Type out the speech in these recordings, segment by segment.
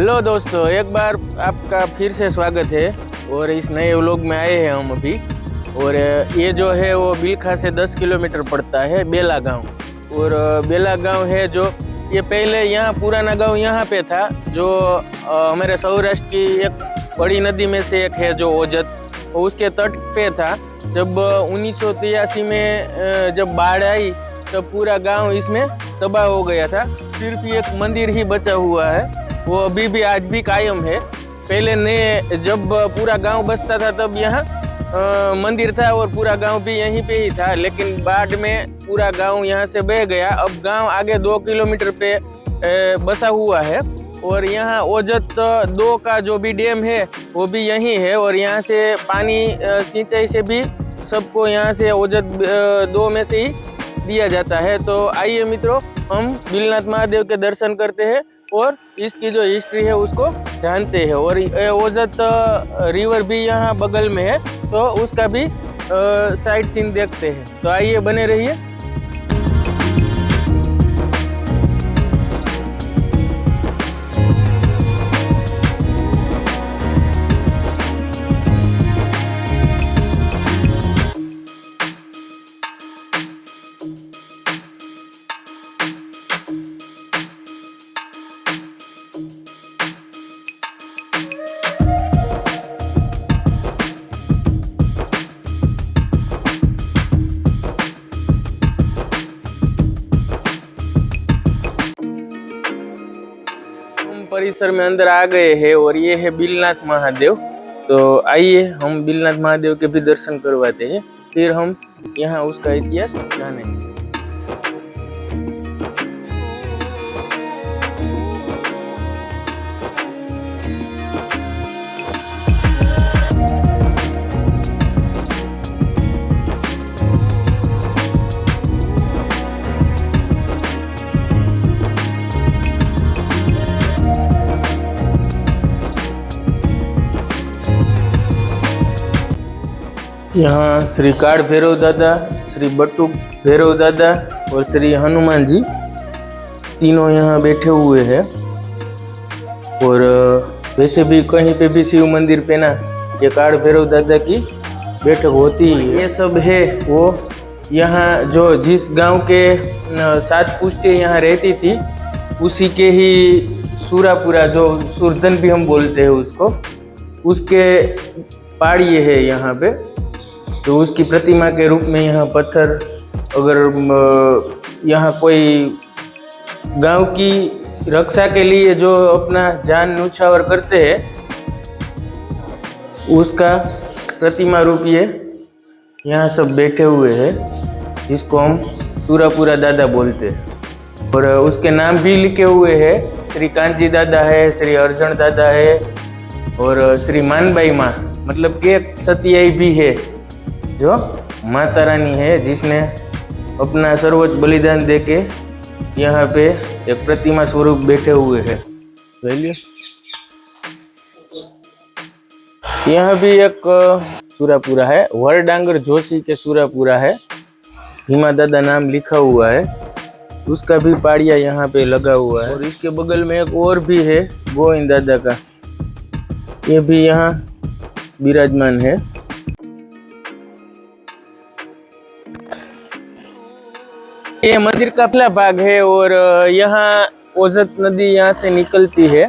Hello दोस्तों, एक बार आपका फिर से स्वागत है। और इस नए व्लॉग में आए हैं हम अभी। और ये जो है वो बिलखा से 10 किलोमीटर पड़ता है, बेला गांव। और बेला गांव है जो ये पहले यहाँ पुराना गांव यहाँ पे था, जो हमारे सौराष्ट्र की एक बड़ी नदी में से एक है जो ओजत, उसके तट पे था। जब 1983 में जब बाढ़ आई तब पूरा गांव इसमें तबाह हो गया था। सिर्फ एक मंदिर ही बचा हुआ है, वो अभी भी आज भी कायम है। पहले ने जब पूरा गांव बसता था तब यहाँ मंदिर था और पूरा गांव भी यहीं पे ही था, लेकिन बाढ़ में पूरा गांव यहाँ से बह गया। अब गांव आगे 2 किलोमीटर पे बसा हुआ है। और यहाँ ओजत 2 का जो भी डैम है वो भी यहीं है। और यहाँ से पानी सिंचाई से भी सबको यहाँ से ओजत 2 में से ही दिया जाता है। तो आइए मित्रों, हम बिलनाथ महादेव के दर्शन करते हैं और इसकी जो हिस्ट्री है उसको जानते हैं। और ओजत रिवर भी यहाँ बगल में है, तो उसका भी साइड सीन देखते हैं। तो आइए, बने रहिए। परिसर में अंदर आ गए हैं और ये है बिलनाथ महादेव। तो आइए, हम बिलनाथ महादेव के भी दर्शन करवाते हैं, फिर हम यहाँ उसका इतिहास जानेंगे। यहाँ श्री काड़ भैरव दादा, श्री बटुक भैरव दादा और श्री हनुमान जी तीनों यहाँ बैठे हुए हैं। और वैसे भी कहीं पे भी शिव मंदिर पे ना ये काड़ भैरव दादा की बैठक होती है। ये सब है वो यहाँ जो जिस गांव के 7 पुश्ते यहाँ रहती थी, उसी के ही सूरापुरा, जो सुरधन भी हम बोलते हैं उसको, उसके पाड़िए है यहाँ पे। तो उसकी प्रतिमा के रूप में यहाँ पत्थर, अगर यहाँ कोई गांव की रक्षा के लिए जो अपना जान न्यौछावर करते हैं, उसका प्रतिमा रूप ये यहाँ सब बैठे हुए हैं, जिसको हम सूरापुरा दादा बोलते हैं। और उसके नाम भी लिखे हुए हैं। श्री कांजी दादा है, श्री अर्जन दादा है और श्री मानबाई माँ, मतलब कि एक सतियाई भी है जो माता रानी है, जिसने अपना सर्वोच्च बलिदान देके यहाँ पे एक प्रतिमा स्वरूप बैठे हुए हैं। यहाँ भी एक सूरापुरा है, वरडांगर जोशी के सूरापुरा है, हिमा दादा नाम लिखा हुआ है, उसका भी पाड़िया यहाँ पे लगा हुआ है। और इसके बगल में एक और भी है, गोविंद दादा का, ये भी यहाँ विराजमान है। ये मंदिर का पहला भाग है और यहाँ ओजत नदी यहाँ से निकलती है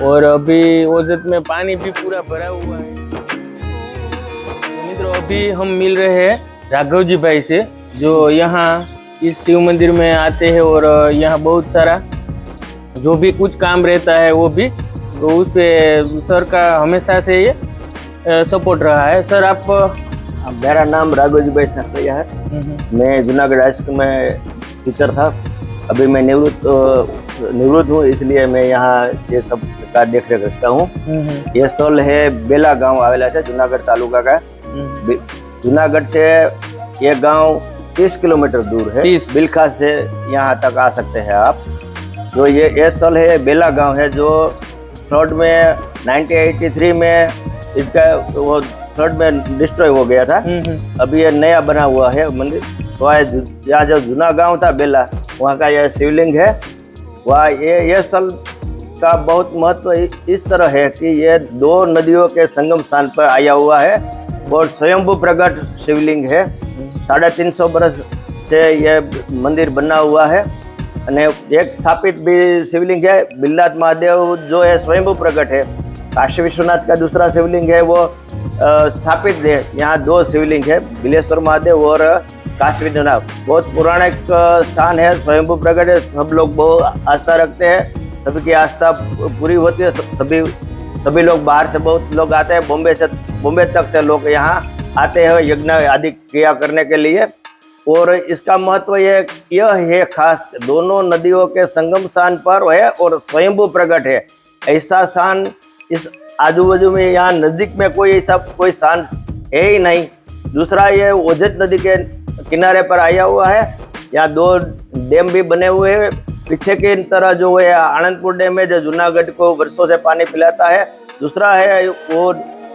और अभी ओजत में पानी भी पूरा भरा हुआ है। तो मित्रों, अभी हम मिल रहे हैं राघव जी भाई से, जो यहाँ इस शिव मंदिर में आते हैं और यहाँ बहुत सारा जो भी कुछ काम रहता है वो भी, तो उस पे सर का हमेशा से ये सपोर्ट रहा है। सर, आप? मेरा नाम राघव जी भाई साकरिया है। मैं जूनागढ़ हाई स्कूल में टीचर था। अभी मैं निवृत्त हूँ, इसलिए मैं यहाँ ये सब का देख रेख रखता हूँ। ये स्थल है बेला गांव आवेला है, जूनागढ़ तालुका का। जूनागढ़ से ये गांव 30 किलोमीटर दूर है। बिलखा से यहाँ तक आ सकते हैं आप। तो ये स्थल है बेला गांव है, जो फ्लड में 1983 में इसका वो फ्लड में डिस्ट्रॉय हो गया था। अभी ये नया बना हुआ है मंदिर। तो यहाँ जो जूना गांव था बेला, वहाँ का यह शिवलिंग है। वहाँ ये स्थल का बहुत महत्व इस तरह है कि ये दो नदियों के संगम स्थान पर आया हुआ है और स्वयंभू प्रकट शिवलिंग है। 350 बरस से ये मंदिर बना हुआ है। અને એક સ્થાપિત भी शिवलिंग है बिल्लाथ महादेव जो है स्वयंभू प्रकट है। काशी विश्वनाथ का दूसरा शिवलिंग है वो स्थापित है। यहाँ 2 शिवलिंग है, बिलेश्वर महादेव और काशी विश्वनाथ। बहुत पौराणिक स्थान है, स्वयंभू प्रकट है। सब लोग बहुत आस्था रखते हैं, सभी की आस्था पूरी होती है। सभी लोग बाहर से बहुत लोग आते हैं, बॉम्बे तक से लोग यहाँ आते हैं यज्ञ आदि क्रिया करने के लिए। और इसका महत्व यह है खास दोनों नदियों के संगम स्थान पर है और स्वयंभू प्रकट है। ऐसा स्थान इस आजू बाजू में यहाँ नजदीक में कोई ऐसा कोई स्थान है ही नहीं। दूसरा ये ओझत नदी के किनारे पर आया हुआ है। यहाँ 2 डैम भी बने हुए हैं। पीछे की तरह जो है आनंदपुर डैम है जो जूनागढ़ को वर्षों से पानी पिलाता है। दूसरा है वो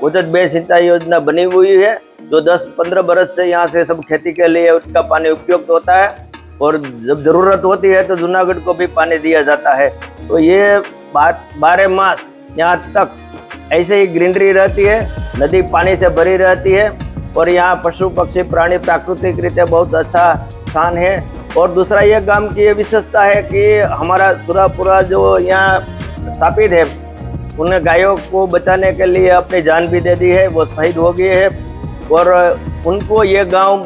ओझत 2 सिंचाई योजना बनी हुई है जो 10-15 बरस से यहाँ से सब खेती के लिए उसका पानी उपयुक्त होता है और जब जरूरत होती है तो जूनागढ़ को भी पानी दिया जाता है। तो ये 12 मास यहाँ तक ऐसे ही ग्रीनरी रहती है, नदी पानी से भरी रहती है और यहाँ पशु पक्षी प्राणी प्राकृतिक रीते बहुत अच्छा स्थान है। और दूसरा ये गांव की ये विशेषता है कि हमारा सुरापुरा जो यहाँ स्थापित है उन गायों को बचाने के लिए अपनी जान भी दे दी है, वो शहीद हो गए हैं। और उनको ये गांव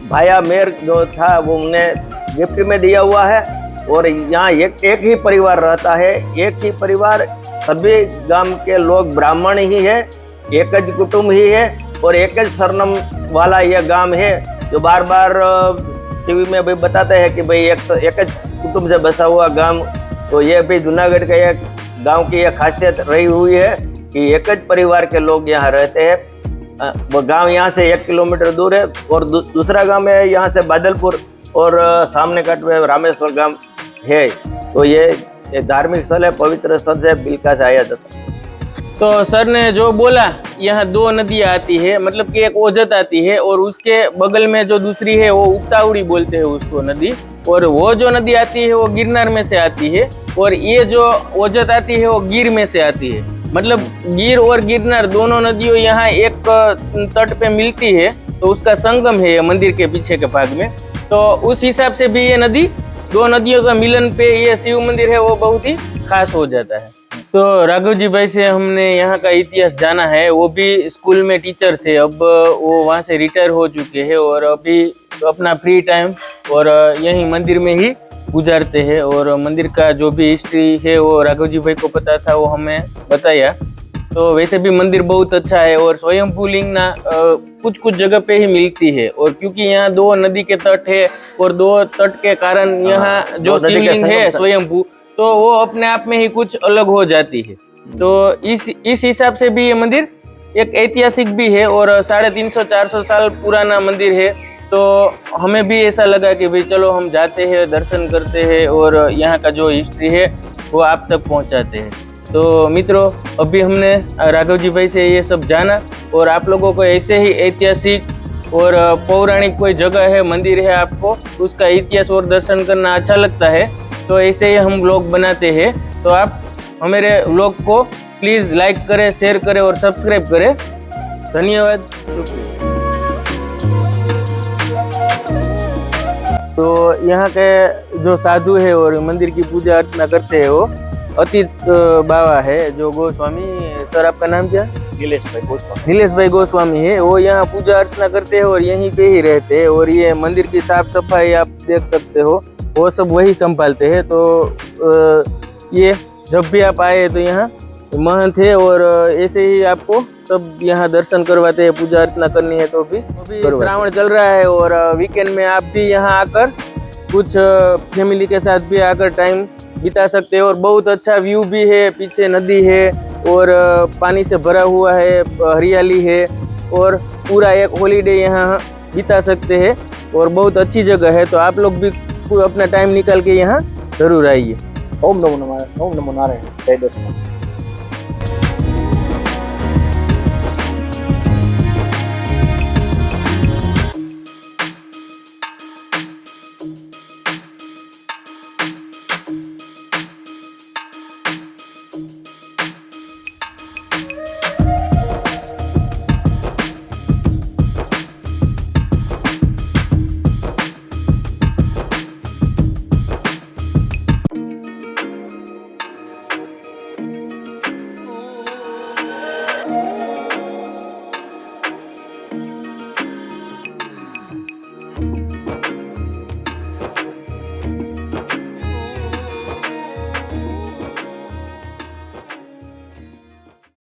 भाया मेर जो था वो उन्हें गिफ्ट में दिया हुआ है। और यहाँ एक ही परिवार रहता है, एक ही परिवार, सभी गांव के लोग ब्राह्मण ही है, एक ही कुटुंब ही है और एक ही सरनाम वाला ये गांव है। जो बार बार टीवी में भी बताते हैं कि भाई एक ही कुटुंब से बसा हुआ गांव। तो ये भी जूनागढ़ का एक गांव की यह खासियत रही हुई है कि एक ही परिवार के लोग यहाँ रहते हैं। वो गांव यहाँ से 1 किलोमीटर दूर है। और दूसरा गांव है यहाँ से बादलपुर और सामने कट में रामेश्वर गांव है। तो ये एक धार्मिक स्थल है, पवित्र स्थल से बिलखा से आया जाता है। तो सर ने जो बोला यहाँ 2 नदियाँ आती है, मतलब कि एक ओझत आती है और उसके बगल में जो दूसरी है वो उक्तावड़ी बोलते हैं उसको नदी। और वो जो नदी आती है वो गिरनार में से आती है और ये जो ओझत आती है वो गिर में से आती है। मतलब गिर और गिरनार दोनों नदियों यहाँ एक तट पे मिलती है तो उसका संगम है ये मंदिर के पीछे के भाग में। तो उस हिसाब से भी ये नदी 2 नदियों का मिलन पे ये शिव मंदिर है वो बहुत ही खास हो जाता है। तो राघव जी भाई से हमने यहाँ का इतिहास जाना है। वो भी स्कूल में टीचर थे, अब वो वहाँ से रिटायर हो चुके हैं और अभी अपना फ्री टाइम और यहीं मंदिर में ही गुजारते हैं। और मंदिर का जो भी हिस्ट्री है वो राघव जी भाई को पता था, वो हमें बताया। तो वैसे भी मंदिर बहुत अच्छा है और स्वयंभू लिंग ना कुछ जगह पे ही मिलती है। और क्योंकि यहाँ 2 नदी के तट है और 2 तट के कारण यहाँ जो शिवलिंग है स्वयंभू तो वो अपने आप में ही कुछ अलग हो जाती है। तो इस हिसाब से भी ये मंदिर एक ऐतिहासिक भी है और 350-400 साल पुराना मंदिर है। तो हमें भी ऐसा लगा कि भाई चलो हम जाते हैं, दर्शन करते हैं और यहाँ का जो हिस्ट्री है वो आप तक पहुँचाते हैं। तो मित्रों, अभी हमने राघव जी भाई से ये सब जाना और आप लोगों को ऐसे ही ऐतिहासिक और पौराणिक कोई जगह है, मंदिर है, आपको उसका इतिहास और दर्शन करना अच्छा लगता है तो ऐसे ही हम व्लॉग बनाते हैं। तो आप हमारे व्लॉग को प्लीज़ लाइक करें, शेयर करें और सब्सक्राइब करें। धन्यवाद। तो यहाँ के जो साधु है और मंदिर की पूजा अर्चना करते हैं वो अतीत बाबा है जो गोस्वामी। सर आपका नाम क्या? नीलेश भाई गोस्वामी। नीलेश भाई गोस्वामी है, वो यहाँ पूजा अर्चना करते हैं और यहीं पे ही रहते हैं। और ये मंदिर की साफ सफाई आप देख सकते हो, वो सब वही संभालते हैं। तो ये जब भी आप आए तो यहाँ महंत है और ऐसे ही आपको सब यहाँ दर्शन करवाते हैं। पूजा अर्चना करनी है तो भी श्रावण चल रहा है और वीकेंड में आप भी यहाँ आकर कुछ फैमिली के साथ भी आकर टाइम बिता सकते हैं। और बहुत अच्छा व्यू भी है, पीछे नदी है और पानी से भरा हुआ है, हरियाली है और पूरा एक हॉलीडे यहाँ बिता सकते हैं और बहुत अच्छी जगह है। तो आप लोग भी अपना टाइम निकाल के यहाँ जरूर आइए। ओम नमो नारायण। जय दर्शन।